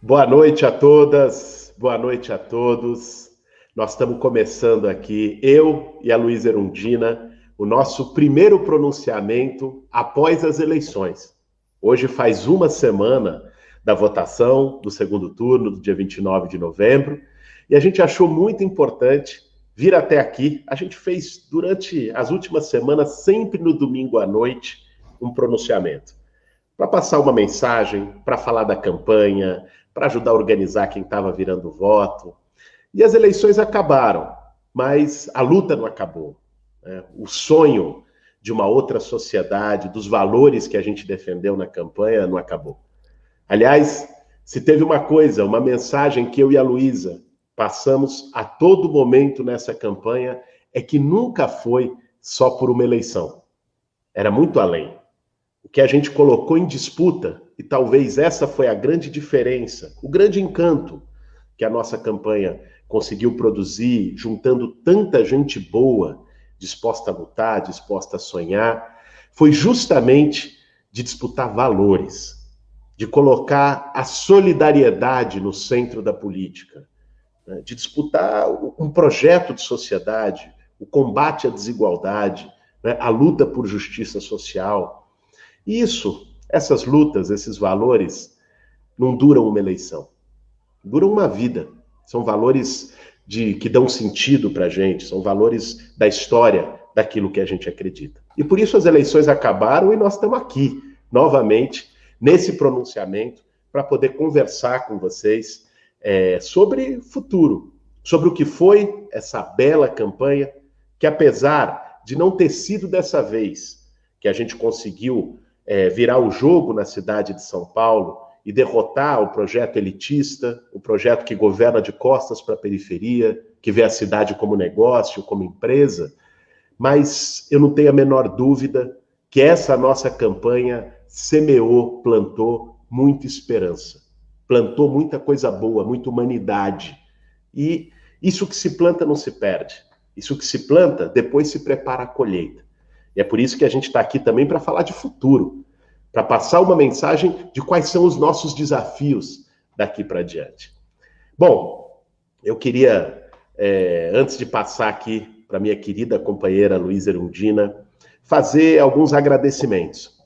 Boa noite a todas, boa noite a todos. Nós estamos começando aqui, eu e a Luísa Erundina, o nosso primeiro pronunciamento após as eleições. Hoje faz uma semana da votação do segundo turno, do dia 29 de novembro, e a gente achou muito importante vir até aqui. A gente fez durante as últimas semanas, sempre no domingo à noite, um pronunciamento. Para passar uma mensagem, para falar da campanha, para ajudar a organizar quem estava virando voto. E as eleições acabaram, mas a luta não acabou. Né? O sonho de uma outra sociedade, dos valores que a gente defendeu na campanha, não acabou. Aliás, se teve uma coisa, uma mensagem que eu e a Luísa passamos a todo momento nessa campanha, é que nunca foi só por uma eleição. Era muito além. O que a gente colocou em disputa, e talvez essa foi a grande diferença, o grande encanto que a nossa campanha conseguiu produzir, juntando tanta gente boa, disposta a lutar, disposta a sonhar, foi justamente de disputar valores, de colocar a solidariedade no centro da política, de disputar um projeto de sociedade, o combate à desigualdade, a luta por justiça social. Isso, essas lutas, esses valores, não duram uma eleição, duram uma vida. São valores que dão sentido para a gente, são valores da história, daquilo que a gente acredita. E por isso as eleições acabaram e nós estamos aqui, novamente, nesse pronunciamento, para poder conversar com vocês sobre futuro, sobre o que foi essa bela campanha, que apesar de não ter sido dessa vez que a gente conseguiu virar o jogo na cidade de São Paulo e derrotar o projeto elitista, o projeto que governa de costas para a periferia, que vê a cidade como negócio, como empresa, mas eu não tenho a menor dúvida que essa nossa campanha semeou, plantou muita esperança, plantou muita coisa boa, muita humanidade. E isso que se planta não se perde. Isso que se planta, depois se prepara a colheita. E é por isso que a gente está aqui também para falar de futuro, para passar uma mensagem de quais são os nossos desafios daqui para diante. Bom, eu queria, antes de passar aqui para minha querida companheira Luísa Erundina, fazer alguns agradecimentos.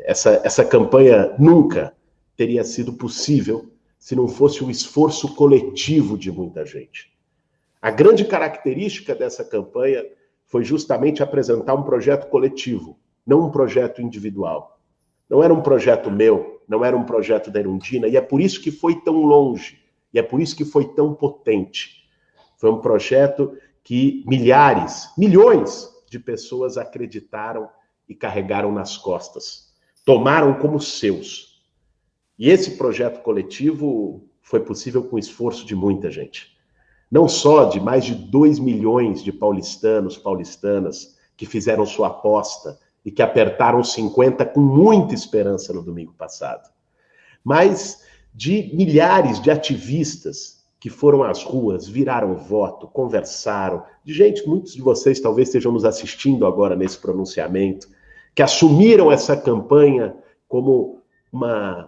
Essa campanha nunca teria sido possível se não fosse um esforço coletivo de muita gente. A grande característica dessa campanha foi justamente apresentar um projeto coletivo, não um projeto individual. Não era um projeto meu, não era um projeto da Erundina, e é por isso que foi tão longe, e é por isso que foi tão potente. Foi um projeto que milhares, milhões de pessoas acreditaram e carregaram nas costas, tomaram como seus. E esse projeto coletivo foi possível com o esforço de muita gente. Não só de mais de 2 milhões de paulistanos, paulistanas, que fizeram sua aposta e que apertaram 50 com muita esperança no domingo passado, mas de milhares de ativistas que foram às ruas, viraram voto, conversaram, de gente, muitos de vocês talvez estejam nos assistindo agora nesse pronunciamento, que assumiram essa campanha como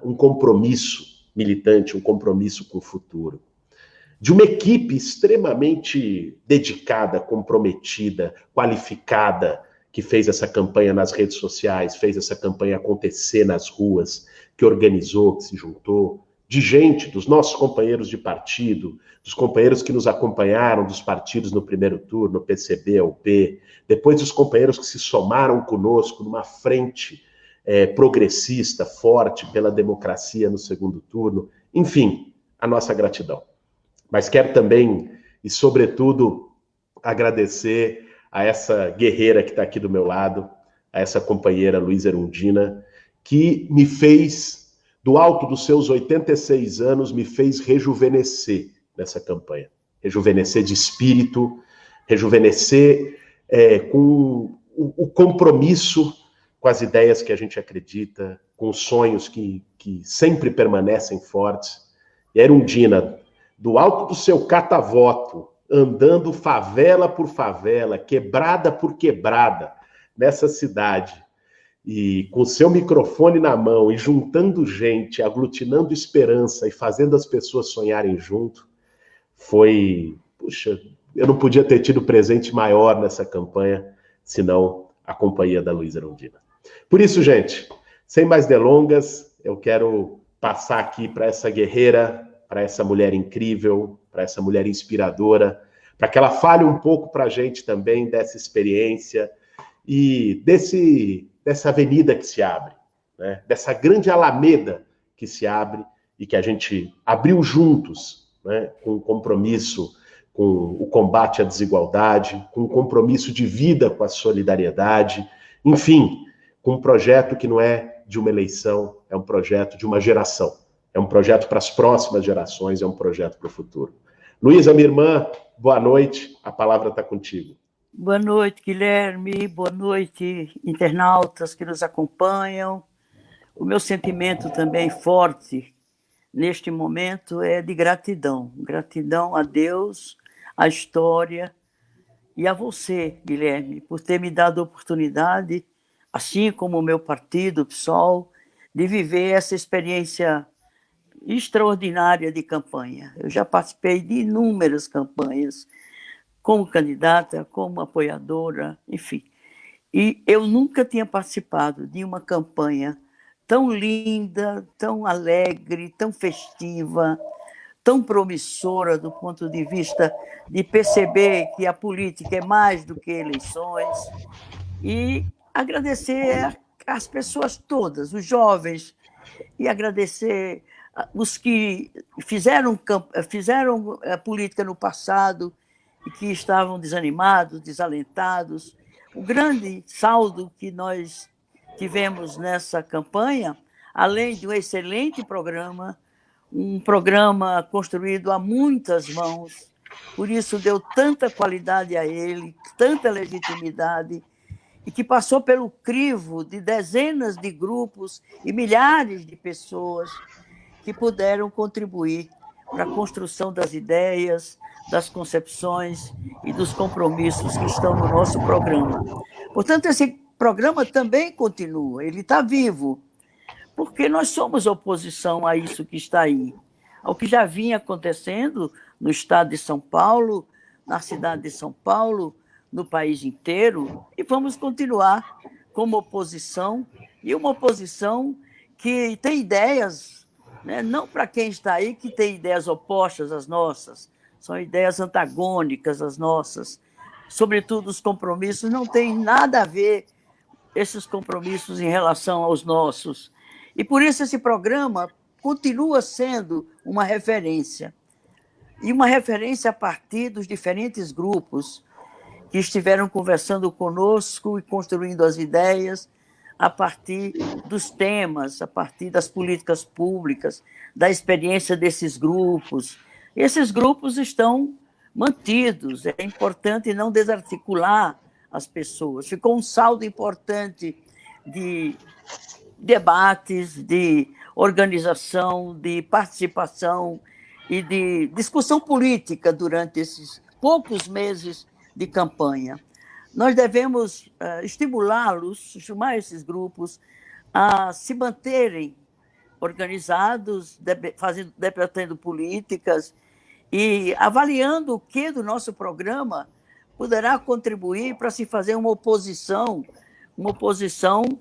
um compromisso militante, um compromisso com o futuro. De uma equipe extremamente dedicada, comprometida, qualificada, que fez essa campanha nas redes sociais, fez essa campanha acontecer nas ruas, que organizou, que se juntou, de gente, dos nossos companheiros de partido, dos companheiros que nos acompanharam dos partidos no primeiro turno, PCB, UP, depois dos companheiros que se somaram conosco numa frente progressista, forte, pela democracia no segundo turno. Enfim, a nossa gratidão. Mas quero também, e sobretudo, agradecer a essa guerreira que está aqui do meu lado, a essa companheira Luísa Erundina, que me fez, do alto dos seus 86 anos, me fez rejuvenescer nessa campanha. Rejuvenescer de espírito, rejuvenescer com o compromisso com as ideias que a gente acredita, com os sonhos que sempre permanecem fortes. E a Erundina, do alto do seu catavoto, andando favela por favela, quebrada por quebrada, nessa cidade, e com seu microfone na mão e juntando gente, aglutinando esperança e fazendo as pessoas sonharem junto, foi, puxa, eu não podia ter tido presente maior nessa campanha, senão a companhia da Luísa Erundina. Por isso, gente, sem mais delongas, eu quero passar aqui para essa guerreira, para essa mulher incrível, para essa mulher inspiradora, para que ela fale um pouco para a gente também dessa experiência e dessa avenida que se abre, né? Dessa grande alameda que se abre e que a gente abriu juntos, né? Com o compromisso com o combate à desigualdade, com o compromisso de vida com a solidariedade, enfim, com um projeto que não é de uma eleição, é um projeto de uma geração, é um projeto para as próximas gerações, é um projeto para o futuro. Luísa, minha irmã, boa noite, a palavra está contigo. Boa noite, Guilherme, boa noite, internautas que nos acompanham. O meu sentimento também forte neste momento é de gratidão. Gratidão a Deus, à história e a você, Guilherme, por ter me dado a oportunidade, assim como o meu partido, o PSOL, de viver essa experiência extraordinária de campanha. Eu já participei de inúmeras campanhas, como candidata, como apoiadora, enfim. E eu nunca tinha participado de uma campanha tão linda, tão alegre, tão festiva, tão promissora do ponto de vista de perceber que a política é mais do que eleições, e agradecer às pessoas todas, os jovens, e agradecer os que fizeram a política no passado e que estavam desanimados, desalentados. O grande saldo que nós tivemos nessa campanha, além de um excelente programa, um programa construído a muitas mãos, por isso deu tanta qualidade a ele, tanta legitimidade, e que passou pelo crivo de dezenas de grupos e milhares de pessoas que puderam contribuir para a construção das ideias, das concepções e dos compromissos que estão no nosso programa. Portanto, esse programa também continua, ele está vivo, porque nós somos oposição a isso que está aí, ao que já vinha acontecendo no estado de São Paulo, na cidade de São Paulo, no país inteiro, e vamos continuar como oposição, e uma oposição que tem ideias, né? Não para quem está aí que tem ideias opostas às nossas, são ideias antagônicas às nossas, sobretudo os compromissos não têm nada a ver esses compromissos em relação aos nossos. E por isso esse programa continua sendo uma referência. E uma referência a partir dos diferentes grupos que estiveram conversando conosco e construindo as ideias a partir dos temas, a partir das políticas públicas, da experiência desses grupos. Esses grupos estão mantidos, é importante não desarticular as pessoas. Ficou um saldo importante de debates, de organização, de participação e de discussão política durante esses poucos meses de campanha. Nós devemos estimulá-los, chamar esses grupos a se manterem organizados, debatendo políticas e avaliando o que do nosso programa poderá contribuir para se fazer uma oposição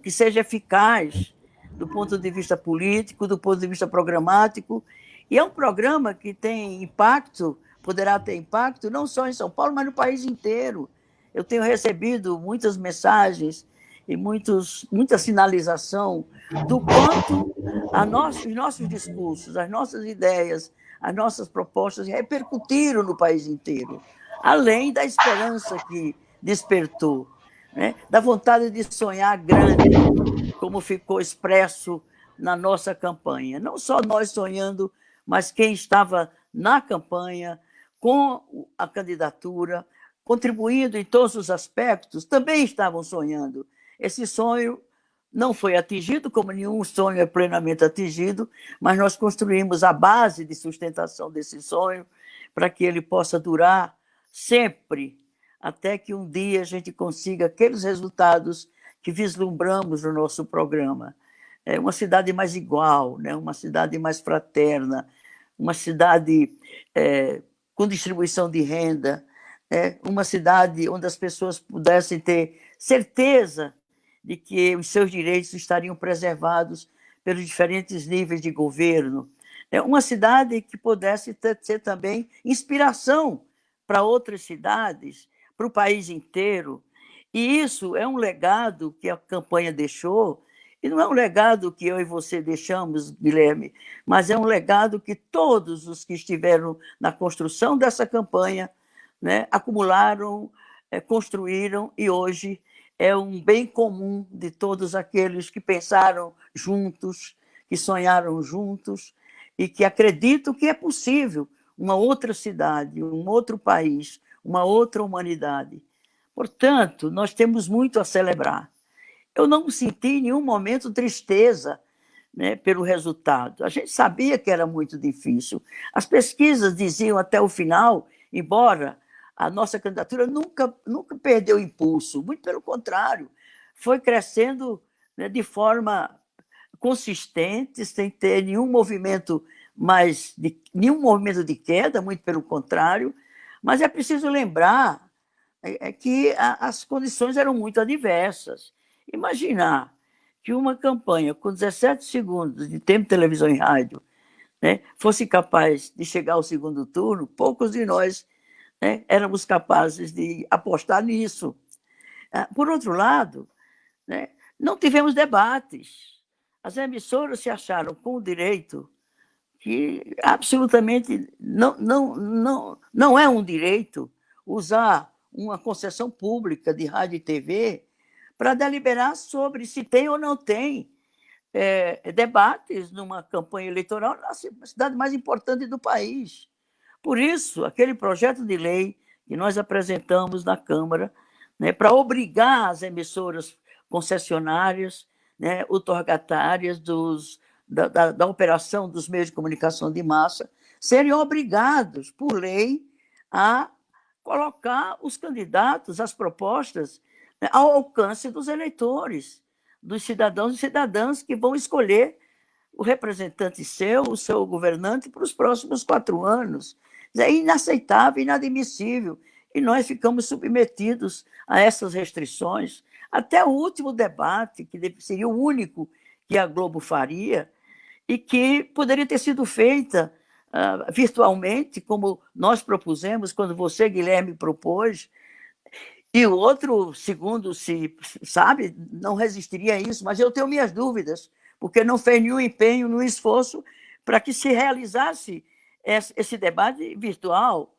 que seja eficaz do ponto de vista político, do ponto de vista programático. E é um programa que tem impacto, poderá ter impacto não só em São Paulo, mas no país inteiro. Eu tenho recebido muitas mensagens e muita sinalização do quanto os nossos discursos, as nossas ideias, as nossas propostas repercutiram no país inteiro, além da esperança que despertou, né? Da vontade de sonhar grande, como ficou expresso na nossa campanha. Não só nós sonhando, mas quem estava na campanha, com a candidatura, contribuindo em todos os aspectos, também estavam sonhando. Esse sonho não foi atingido, como nenhum sonho é plenamente atingido, mas nós construímos a base de sustentação desse sonho para que ele possa durar sempre, até que um dia a gente consiga aqueles resultados que vislumbramos no nosso programa. É uma cidade mais igual, né? Uma cidade mais fraterna, uma cidade com distribuição de renda, uma cidade onde as pessoas pudessem ter certeza de que os seus direitos estariam preservados pelos diferentes níveis de governo. É uma cidade que pudesse ser também inspiração para outras cidades, para o país inteiro. E isso é um legado que a campanha deixou, e não é um legado que eu e você deixamos, Guilherme, mas é um legado que todos os que estiveram na construção dessa campanha, né, acumularam, construíram, e hoje é um bem comum de todos aqueles que pensaram juntos, que sonharam juntos e que acreditam que é possível uma outra cidade, um outro país, uma outra humanidade. Portanto, nós temos muito a celebrar. Eu não senti em nenhum momento tristeza, né, pelo resultado. A gente sabia que era muito difícil. As pesquisas diziam até o final, embora a nossa candidatura nunca perdeu impulso, muito pelo contrário, foi crescendo, né, de forma consistente, sem ter nenhum movimento nenhum movimento de queda, muito pelo contrário, mas é preciso lembrar que as condições eram muito adversas. Imaginar que uma campanha com 17 segundos de tempo de televisão e rádio, né, fosse capaz de chegar ao segundo turno, poucos de nós, né, éramos capazes de apostar nisso. Por outro lado, né, não tivemos debates. As emissoras se acharam com o direito que absolutamente não é um direito usar uma concessão pública de rádio e TV para deliberar sobre se tem ou não tem debates numa campanha eleitoral na cidade mais importante do país. Por isso, aquele projeto de lei que nós apresentamos na Câmara, né, para obrigar as emissoras concessionárias, né, outorgatárias da operação dos meios de comunicação de massa, serem obrigados, por lei, a colocar os candidatos, as propostas, né, ao alcance dos eleitores, dos cidadãos e cidadãs que vão escolher o representante seu, o seu governante, para os próximos 4 anos. É inaceitável, inadmissível. E nós ficamos submetidos a essas restrições. Até o último debate, que seria o único que a Globo faria, e que poderia ter sido feita virtualmente, como nós propusemos, quando você, Guilherme, propôs, e o outro, segundo se sabe, não resistiria a isso, mas eu tenho minhas dúvidas, porque não fez nenhum empenho, nenhum esforço para que se realizasse esse debate virtual.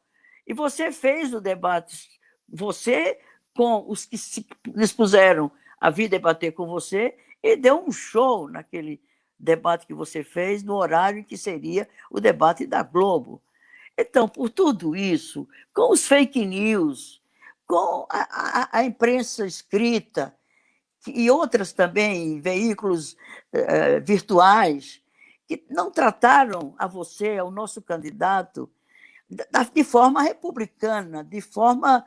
E você fez o debate, você com os que se dispuseram a vir debater com você, e deu um show naquele debate que você fez, no horário que seria o debate da Globo. Então, por tudo isso, com os fake news, com a imprensa escrita e outras também, veículos virtuais, que não trataram a você, ao nosso candidato, de forma republicana, de forma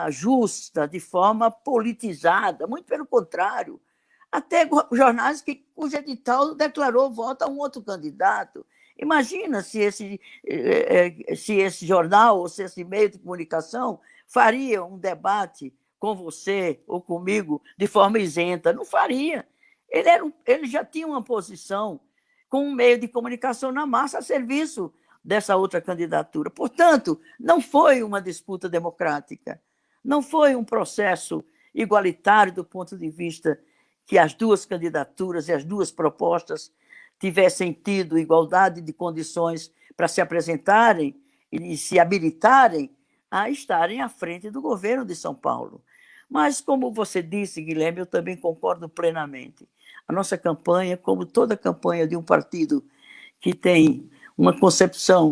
justa, de forma politizada, muito pelo contrário. Até jornais cujo edital declarou voto a um outro candidato. Imagina se esse jornal ou se esse meio de comunicação faria um debate com você ou comigo de forma isenta. Não faria. Ele já tinha uma posição com um meio de comunicação na massa a serviço dessa outra candidatura. Portanto, não foi uma disputa democrática, não foi um processo igualitário do ponto de vista que as duas candidaturas e as duas propostas tivessem tido igualdade de condições para se apresentarem e se habilitarem a estarem à frente do governo de São Paulo. Mas, como você disse, Guilherme, eu também concordo plenamente. A nossa campanha, como toda campanha de um partido que tem uma concepção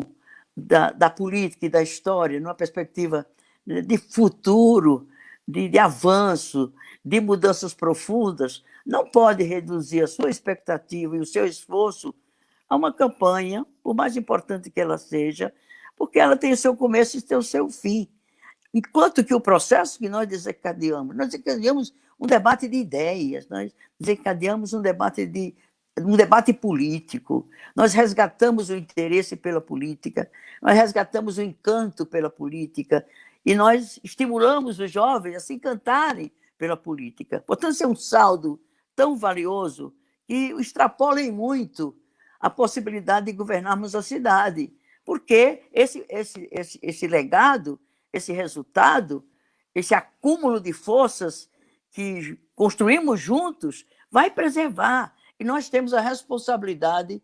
da política e da história, numa perspectiva de futuro, de avanço, de mudanças profundas, não pode reduzir a sua expectativa e o seu esforço a uma campanha, por mais importante que ela seja, porque ela tem o seu começo e tem o seu fim. Enquanto que o processo que nós desencadeamos um debate de ideias, nós desencadeamos um debate político, nós resgatamos o interesse pela política, nós resgatamos o encanto pela política e nós estimulamos os jovens a se encantarem pela política. Portanto, isso é um saldo tão valioso que extrapolem muito a possibilidade de governarmos a cidade, porque esse legado, esse resultado, esse acúmulo de forças que construímos juntos vai preservar. E nós temos a responsabilidade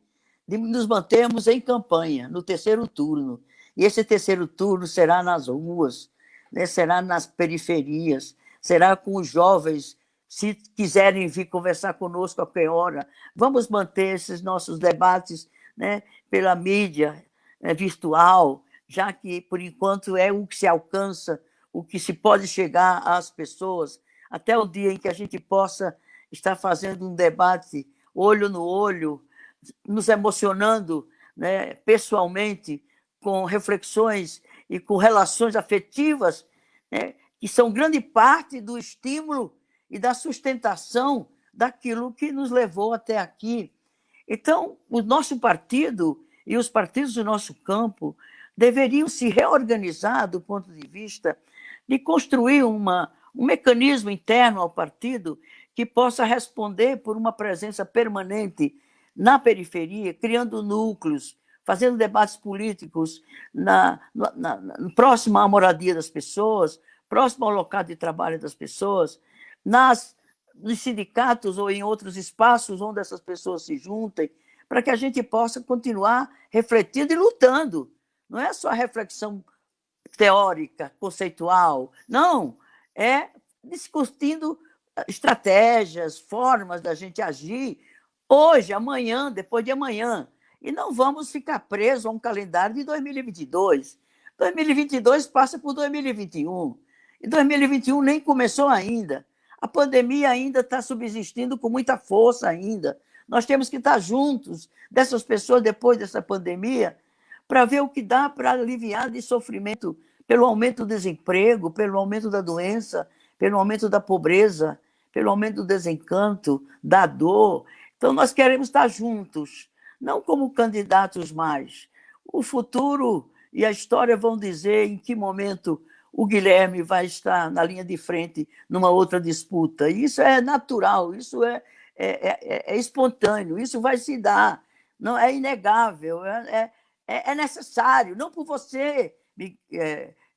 de nos mantermos em campanha, no terceiro turno. E esse terceiro turno será nas ruas, né? Será nas periferias, será com os jovens, se quiserem vir conversar conosco a qualquer hora. Vamos manter esses nossos debates, né, pela mídia, né, virtual, já que, por enquanto, é o que se alcança, o que se pode chegar às pessoas, até o dia em que a gente possa estar fazendo um debate olho no olho, nos emocionando, né, pessoalmente, com reflexões e com relações afetivas, né, que são grande parte do estímulo e da sustentação daquilo que nos levou até aqui. Então, o nosso partido e os partidos do nosso campo deveriam se reorganizar do ponto de vista de construir um mecanismo interno ao partido que possa responder por uma presença permanente na periferia, criando núcleos, fazendo debates políticos próximo à moradia das pessoas, próximo ao local de trabalho das pessoas, nos sindicatos ou em outros espaços onde essas pessoas se juntem, para que a gente possa continuar refletindo e lutando. Não é só reflexão teórica, conceitual, não, é discutindo estratégias, formas da gente agir hoje, amanhã, depois de amanhã. E não vamos ficar presos a um calendário de 2022. 2022 passa por 2021. E 2021 nem começou ainda. A pandemia ainda está subsistindo com muita força ainda. Nós temos que estar juntos dessas pessoas depois dessa pandemia para ver o que dá para aliviar de sofrimento pelo aumento do desemprego, pelo aumento da doença, pelo aumento da pobreza, pelo aumento do desencanto, da dor. Então, nós queremos estar juntos, não como candidatos mais. O futuro e a história vão dizer em que momento o Guilherme vai estar na linha de frente numa outra disputa. Isso é natural, isso é espontâneo, isso vai se dar, não é inegável, é necessário, não por você,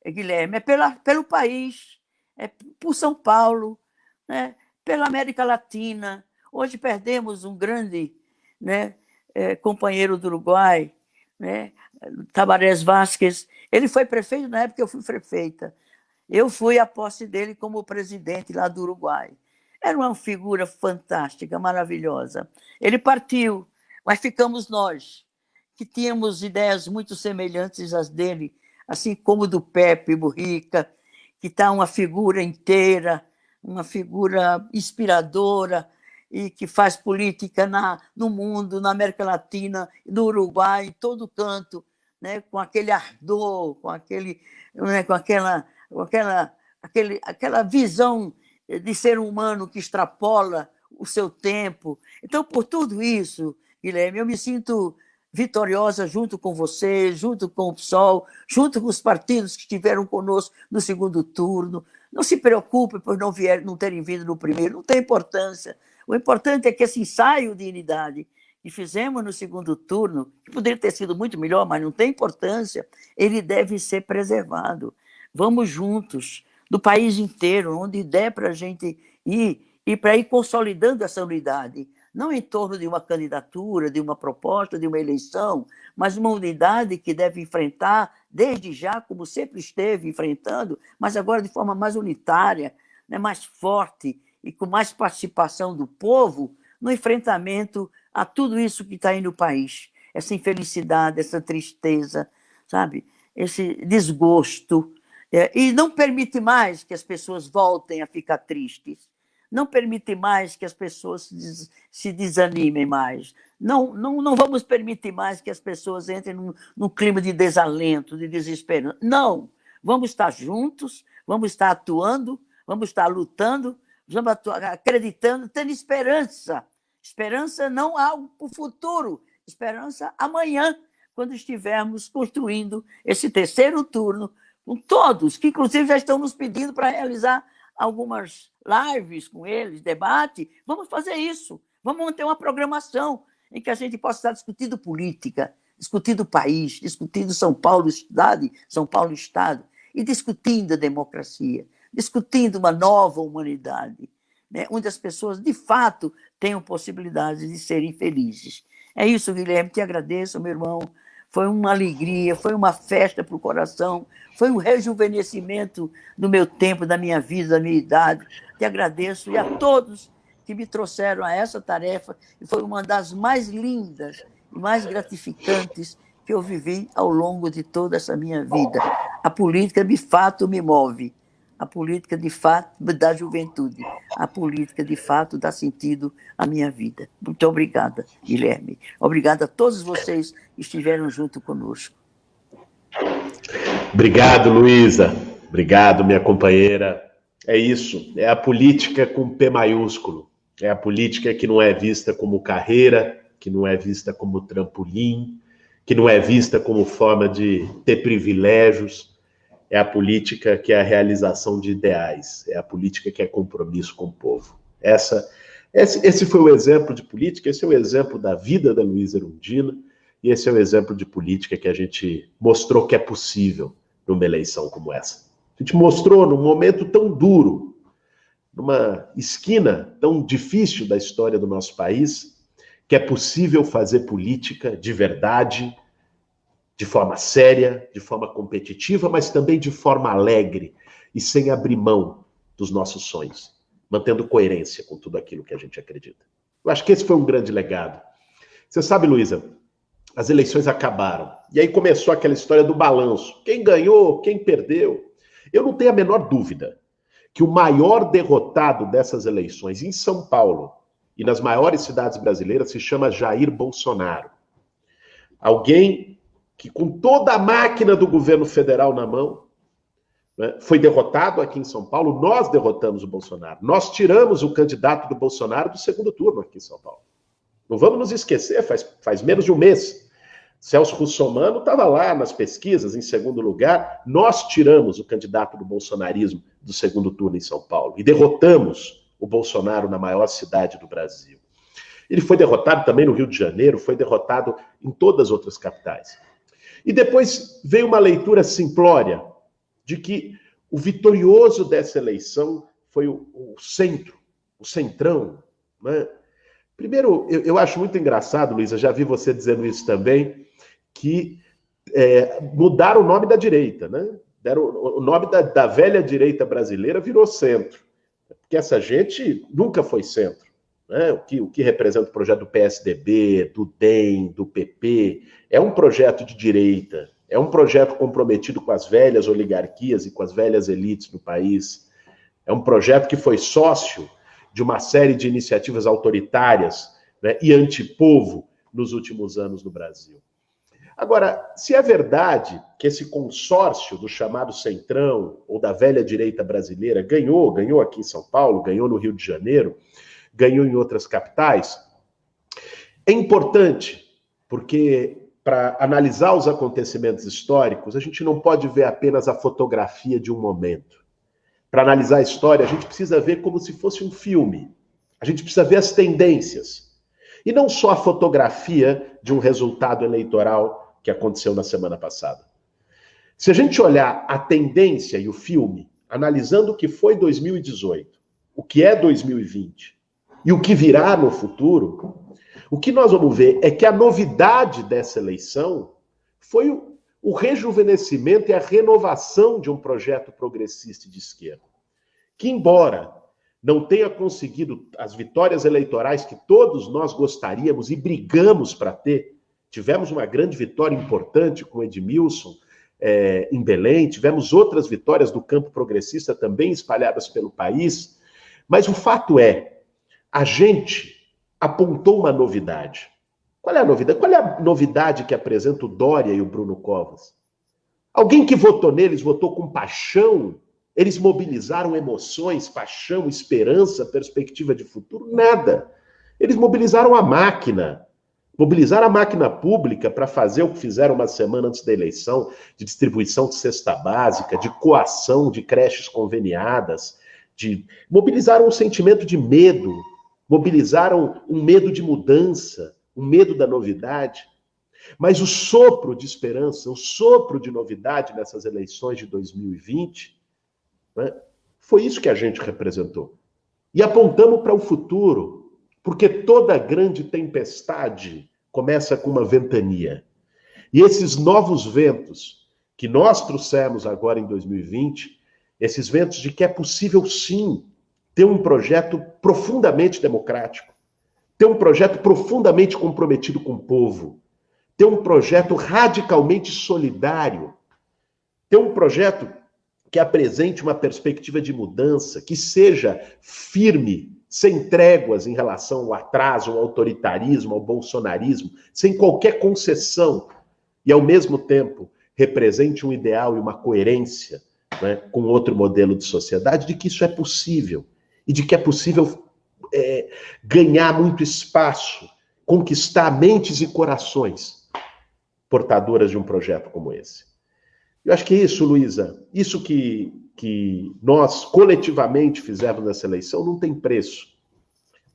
Guilherme, é pelo país, é por São Paulo, né, pela América Latina. Hoje perdemos um grande, né, companheiro do Uruguai, né, Tabarés Vázquez. Ele foi prefeito na época que eu fui prefeita. Eu fui à posse dele como presidente lá do Uruguai. Era uma figura fantástica, maravilhosa. Ele partiu, mas ficamos nós, que tínhamos ideias muito semelhantes às dele, assim como do Pepe Mujica, que está uma figura inteira, uma figura inspiradora e que faz política no mundo, na América Latina, no Uruguai, em todo canto, né, com aquele ardor, com aquela visão de ser humano que extrapola o seu tempo. Então, por tudo isso, Guilherme, eu me sinto vitoriosa junto com você, junto com o PSOL, junto com os partidos que estiveram conosco no segundo turno. Não se preocupe por não terem vindo no primeiro, não tem importância. O importante é que esse ensaio de unidade que fizemos no segundo turno, que poderia ter sido muito melhor, mas não tem importância, ele deve ser preservado. Vamos juntos, do país inteiro, onde der para a gente ir, e para ir consolidando essa unidade, não em torno de uma candidatura, de uma proposta, de uma eleição, mas uma unidade que deve enfrentar, desde já, como sempre esteve enfrentando, mas agora de forma mais unitária, né, mais forte e com mais participação do povo no enfrentamento a tudo isso que está aí no país. Essa infelicidade, essa tristeza, sabe? Esse desgosto. E não permite mais que as pessoas voltem a ficar tristes. Não permite mais que as pessoas se desanimem mais. Não vamos permitir mais que as pessoas entrem num clima de desalento, de desespero. Não. Vamos estar juntos, vamos estar atuando, vamos estar lutando, vamos atuar acreditando, tendo esperança. Esperança não algo para o futuro, esperança amanhã, quando estivermos construindo esse terceiro turno, com todos, que inclusive já estão nos pedindo para realizar algumas lives com eles, debate. Vamos fazer isso, vamos manter uma programação em que a gente possa estar discutindo política, discutindo o país, discutindo São Paulo cidade, São Paulo Estado, e discutindo a democracia, discutindo uma nova humanidade, né, onde as pessoas, de fato, tenham possibilidade de serem felizes. É isso, Guilherme, te agradeço, meu irmão. Foi uma alegria, foi uma festa para o coração, foi um rejuvenescimento do meu tempo, da minha vida, da minha idade. Te agradeço e a todos que me trouxeram a essa tarefa, e foi uma das mais lindas e mais gratificantes que eu vivi ao longo de toda essa minha vida. A política, de fato, me move. A política, de fato, da juventude. A política, de fato, dá sentido à minha vida. Muito obrigada, Guilherme. Obrigada a todos vocês que estiveram junto conosco. Obrigado, Luísa. Obrigado, minha companheira. É isso, é a política com P maiúsculo. É a política que não é vista como carreira, que não é vista como trampolim, que não é vista como forma de ter privilégios. É a política que é a realização de ideais, é a política que é compromisso com o povo. Esse foi o exemplo de política, esse é o exemplo da vida da Luísa Erundina, e esse é o exemplo de política que a gente mostrou que é possível numa eleição como essa. A gente mostrou num momento tão duro, numa esquina tão difícil da história do nosso país, que é possível fazer política de verdade, de forma séria, de forma competitiva, mas também de forma alegre e sem abrir mão dos nossos sonhos, mantendo coerência com tudo aquilo que a gente acredita. Eu acho que esse foi um grande legado. Você sabe, Luísa, as eleições acabaram, e aí começou aquela história do balanço. Quem ganhou, quem perdeu. Eu não tenho a menor dúvida que o maior derrotado dessas eleições em São Paulo e nas maiores cidades brasileiras se chama Jair Bolsonaro. Alguém que, com toda a máquina do governo federal na mão, né, foi derrotado aqui em São Paulo. Nós derrotamos o Bolsonaro. Nós tiramos o candidato do Bolsonaro do segundo turno aqui em São Paulo. Não vamos nos esquecer, faz menos de um mês. Celso Russomano estava lá nas pesquisas, em segundo lugar. Nós tiramos o candidato do bolsonarismo do segundo turno em São Paulo e derrotamos o Bolsonaro na maior cidade do Brasil. Ele foi derrotado também no Rio de Janeiro, foi derrotado em todas as outras capitais. E depois veio uma leitura simplória de que o vitorioso dessa eleição foi o centro, o centrão, né? Primeiro, eu acho muito engraçado, Luísa, já vi você dizendo isso também, que mudaram o nome da direita, né? O nome da velha direita brasileira virou centro, porque essa gente nunca foi centro. Né? O que representa o projeto do PSDB, do DEM, do PP, é um projeto de direita, é um projeto comprometido com as velhas oligarquias e com as velhas elites do país, é um projeto que foi sócio de uma série de iniciativas autoritárias, né, e antipovo nos últimos anos no Brasil. Agora, se é verdade que esse consórcio do chamado Centrão, ou da velha direita brasileira, ganhou aqui em São Paulo, ganhou no Rio de Janeiro, ganhou em outras capitais, é importante, porque para analisar os acontecimentos históricos, a gente não pode ver apenas a fotografia de um momento. Para analisar a história, a gente precisa ver como se fosse um filme. A gente precisa ver as tendências. E não só a fotografia de um resultado eleitoral que aconteceu na semana passada. Se a gente olhar a tendência e o filme, analisando o que foi 2018, o que é 2020 e o que virá no futuro, o que nós vamos ver é que a novidade dessa eleição foi o rejuvenescimento e a renovação de um projeto progressista de esquerda, que, embora não tenha conseguido as vitórias eleitorais que todos nós gostaríamos e brigamos para ter, tivemos uma grande vitória importante com Edmilson em Belém, tivemos outras vitórias do campo progressista também espalhadas pelo país, mas o fato é, a gente apontou uma novidade. Qual é a novidade? Qual é a novidade que apresenta o Dória e o Bruno Covas? Alguém que votou neles votou com paixão Eles mobilizaram emoções, paixão, esperança, perspectiva de futuro? Nada. Eles mobilizaram a máquina. Mobilizaram a máquina pública para fazer o que fizeram uma semana antes da eleição, de distribuição de cesta básica, de coação de creches conveniadas, mobilizaram um sentimento de medo, mobilizaram um medo de mudança, um medo da novidade. Mas o sopro de esperança, o sopro de novidade nessas eleições de 2020, né, foi isso que a gente representou. E apontamos para o futuro, porque toda grande tempestade começa com uma ventania. E esses novos ventos que nós trouxemos agora em 2020, esses ventos de que é possível sim ter um projeto profundamente democrático, ter um projeto profundamente comprometido com o povo, ter um projeto radicalmente solidário, ter um projeto que apresente uma perspectiva de mudança, que seja firme, sem tréguas em relação ao atraso, ao autoritarismo, ao bolsonarismo, sem qualquer concessão, e ao mesmo tempo represente um ideal e uma coerência, né, com outro modelo de sociedade, de que isso é possível, e de que é possível ganhar muito espaço, conquistar mentes e corações portadoras de um projeto como esse. Eu acho que isso, Luísa, isso que nós coletivamente fizemos nessa eleição não tem preço,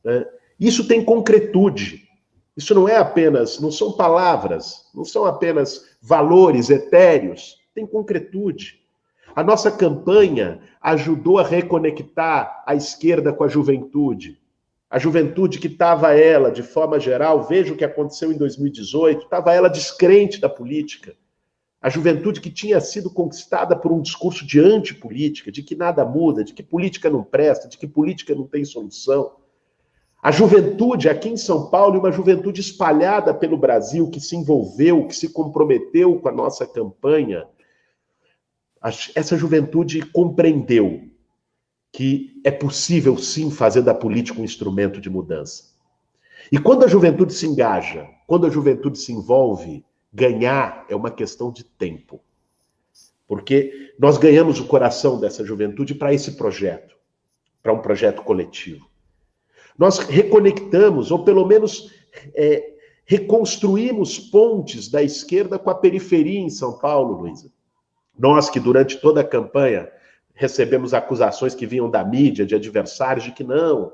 né? Isso tem concretude. Isso não são palavras, não são apenas valores etéreos, tem concretude. A nossa campanha ajudou a reconectar a esquerda com a juventude que estava ela, de forma geral, veja o que aconteceu em 2018, estava ela descrente da política. A juventude que tinha sido conquistada por um discurso de antipolítica, de que nada muda, de que política não presta, de que política não tem solução. A juventude aqui em São Paulo, uma juventude espalhada pelo Brasil, que se envolveu, que se comprometeu com a nossa campanha, essa juventude compreendeu que é possível sim fazer da política um instrumento de mudança. E quando a juventude se engaja, quando a juventude se envolve, ganhar é uma questão de tempo. Porque nós ganhamos o coração dessa juventude para esse projeto, para um projeto coletivo. Nós reconectamos, ou pelo menos reconstruímos pontes da esquerda com a periferia em São Paulo, Luísa. Nós que durante toda a campanha recebemos acusações que vinham da mídia, de adversários, de que não,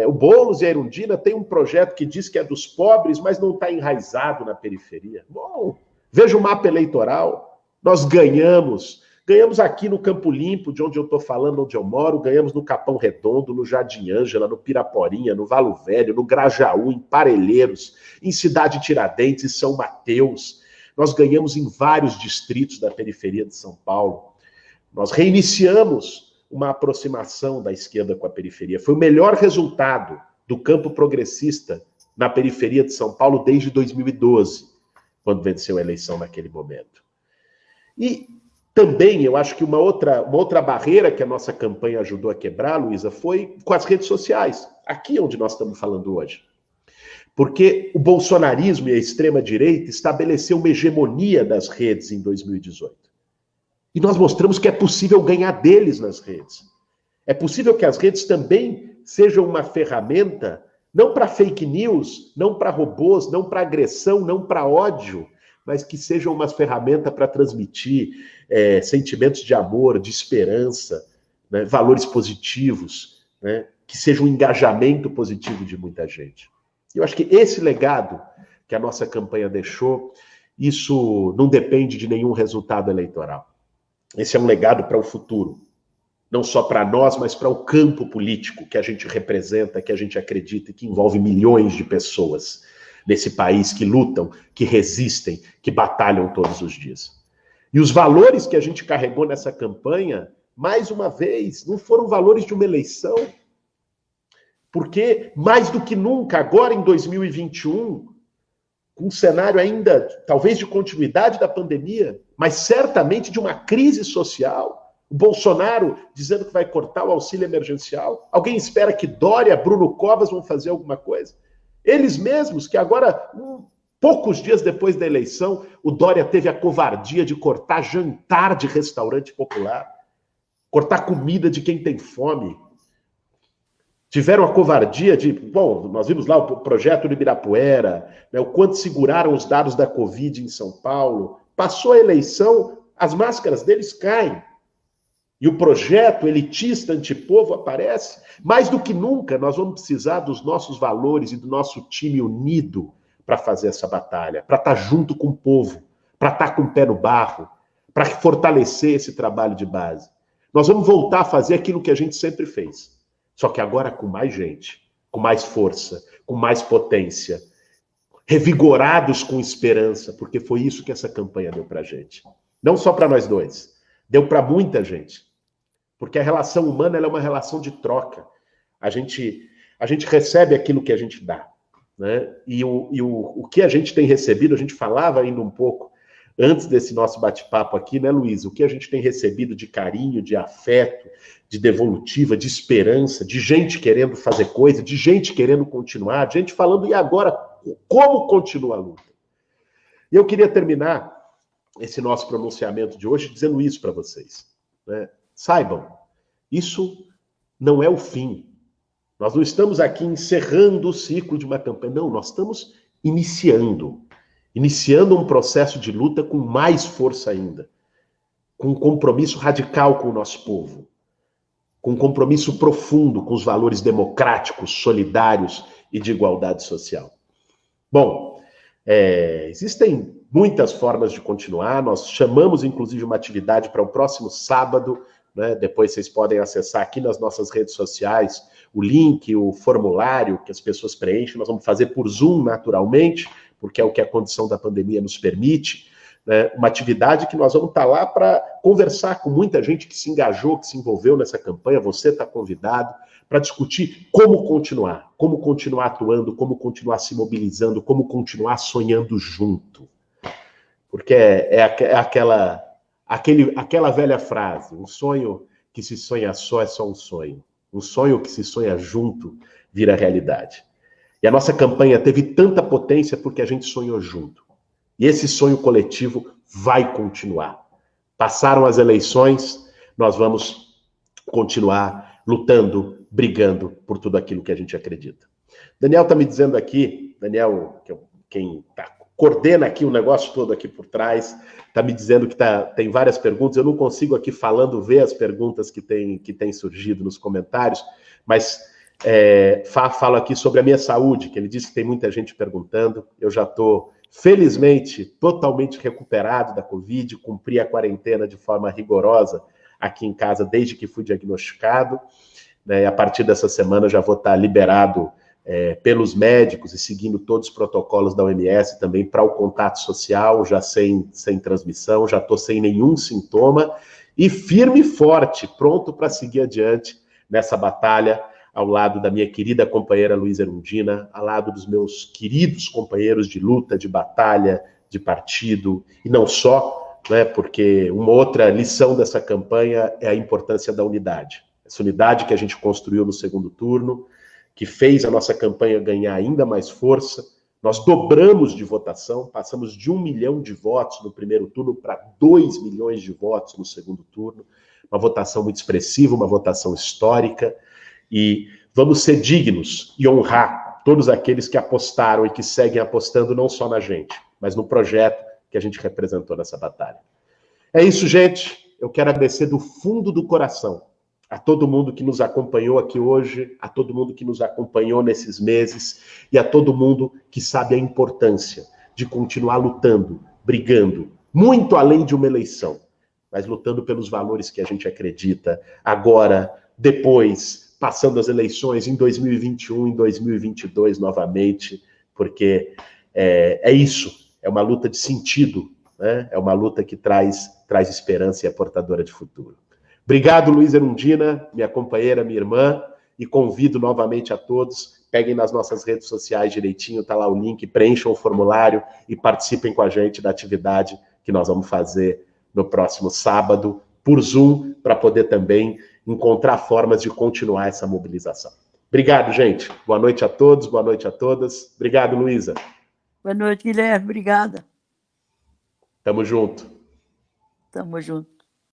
o Boulos e a Erundina têm um projeto que diz que é dos pobres, mas não está enraizado na periferia. Bom, veja o mapa eleitoral, nós ganhamos aqui no Campo Limpo, de onde eu estou falando, onde eu moro, ganhamos no Capão Redondo, no Jardim Ângela, no Piraporinha, no Valo Velho, no Grajaú, em Parelheiros, em Cidade Tiradentes, em São Mateus. Nós ganhamos em vários distritos da periferia de São Paulo. Nós reiniciamos uma aproximação da esquerda com a periferia. Foi o melhor resultado do campo progressista na periferia de São Paulo desde 2012, quando venceu a eleição naquele momento. E também, eu acho que uma outra barreira que a nossa campanha ajudou a quebrar, Luísa, foi com as redes sociais, aqui onde nós estamos falando hoje. Porque o bolsonarismo e a extrema-direita estabeleceu uma hegemonia das redes em 2018. E nós mostramos que é possível ganhar deles nas redes. É possível que as redes também sejam uma ferramenta, não para fake news, não para robôs, não para agressão, não para ódio, mas que sejam uma ferramenta para transmitir sentimentos de amor, de esperança, né, valores positivos, né, que seja um engajamento positivo de muita gente. Eu acho que esse legado que a nossa campanha deixou, isso não depende de nenhum resultado eleitoral. Esse é um legado para o futuro, não só para nós, mas para o campo político que a gente representa, que a gente acredita e que envolve milhões de pessoas nesse país que lutam, que resistem, que batalham todos os dias. E os valores que a gente carregou nessa campanha, mais uma vez, não foram valores de uma eleição, porque mais do que nunca, agora em 2021, com um cenário ainda, talvez de continuidade da pandemia, mas certamente de uma crise social, o Bolsonaro dizendo que vai cortar o auxílio emergencial, alguém espera que Dória, Bruno Covas vão fazer alguma coisa? Eles mesmos, que agora, poucos dias depois da eleição, o Dória teve a covardia de cortar jantar de restaurante popular. cortar comida de quem tem fome. Tiveram a covardia de... Bom, nós vimos lá o projeto do Ibirapuera, né, o quanto seguraram os dados da Covid em São Paulo. Passou a eleição, as máscaras deles caem. E o projeto elitista antipovo aparece. Mais do que nunca, nós vamos precisar dos nossos valores e do nosso time unido para fazer essa batalha, para estar junto com o povo, para estar com o pé no barro, para fortalecer esse trabalho de base. Nós vamos voltar a fazer aquilo que a gente sempre fez. Só que agora com mais gente, com mais força, com mais potência, revigorados com esperança, porque foi isso que essa campanha deu para a gente. Não só para nós dois, deu para muita gente. Porque a relação humana ela é uma relação de troca. A gente recebe aquilo que a gente dá. Né? E o que a gente tem recebido, a gente falava ainda um pouco antes desse nosso bate-papo aqui, né, Luiz? O que a gente tem recebido de carinho, de afeto, de devolutiva, de esperança, de gente querendo fazer coisa, de gente querendo continuar, de gente falando, e agora, como continua a luta? E eu queria terminar esse nosso pronunciamento de hoje dizendo isso para vocês. Né? Saibam, isso não é o fim. Nós não estamos aqui encerrando o ciclo de uma campanha. Não, nós estamos iniciando um processo de luta com mais força ainda, com um compromisso radical com o nosso povo, com um compromisso profundo com os valores democráticos, solidários e de igualdade social. Bom, existem muitas formas de continuar. Nós chamamos, inclusive, uma atividade para o próximo sábado, né? Depois vocês podem acessar aqui nas nossas redes sociais o link, o formulário que as pessoas preenchem. Nós vamos fazer por Zoom, naturalmente, porque é o que a condição da pandemia nos permite, né? Uma atividade que nós vamos estar lá para conversar com muita gente que se engajou, que se envolveu nessa campanha. Você está convidado para discutir como continuar atuando, como continuar se mobilizando, como continuar sonhando junto. Porque aquela velha frase, um sonho que se sonha só é só um sonho. Um sonho que se sonha junto vira realidade. E a nossa campanha teve tanta potência porque a gente sonhou junto. E esse sonho coletivo vai continuar. Passaram as eleições, nós vamos continuar lutando, brigando por tudo aquilo que a gente acredita. Daniel está me dizendo aqui, Daniel, que é quem coordena aqui o negócio todo aqui por trás, está me dizendo que tem várias perguntas. Eu não consigo aqui falando ver as perguntas que tem surgido nos comentários, mas falo aqui sobre a minha saúde, que ele disse que tem muita gente perguntando. Eu já estou, felizmente, totalmente recuperado da Covid, cumpri a quarentena de forma rigorosa aqui em casa desde que fui diagnosticado, né? E a partir dessa semana já vou estar liberado pelos médicos e seguindo todos os protocolos da OMS também para o contato social, já sem transmissão, já estou sem nenhum sintoma e firme e forte, pronto para seguir adiante nessa batalha ao lado da minha querida companheira Luísa Erundina, ao lado dos meus queridos companheiros de luta, de batalha, de partido, e não só, né, porque uma outra lição dessa campanha é a importância da unidade. Essa unidade que a gente construiu no segundo turno, que fez a nossa campanha ganhar ainda mais força. Nós dobramos de votação, passamos de 1 milhão de votos no primeiro turno para 2 milhões de votos no segundo turno. Uma votação muito expressiva, uma votação histórica. E vamos ser dignos e honrar todos aqueles que apostaram e que seguem apostando não só na gente, mas no projeto que a gente representou nessa batalha. É isso, gente. Eu quero agradecer do fundo do coração a todo mundo que nos acompanhou aqui hoje, a todo mundo que nos acompanhou nesses meses e a todo mundo que sabe a importância de continuar lutando, brigando, muito além de uma eleição, mas lutando pelos valores que a gente acredita agora, depois, passando as eleições em 2021, em 2022 novamente, porque é isso, é uma luta de sentido, né? É uma luta que traz esperança e é portadora de futuro. Obrigado, Luísa Erundina, minha companheira, minha irmã, e convido novamente a todos, peguem nas nossas redes sociais direitinho, tá lá o link, preencham o formulário e participem com a gente da atividade que nós vamos fazer no próximo sábado, por Zoom, para poder também encontrar formas de continuar essa mobilização. Obrigado, gente. Boa noite a todos, boa noite a todas. Obrigado, Luísa. Boa noite, Guilherme. Obrigada. Tamo junto. Tamo junto.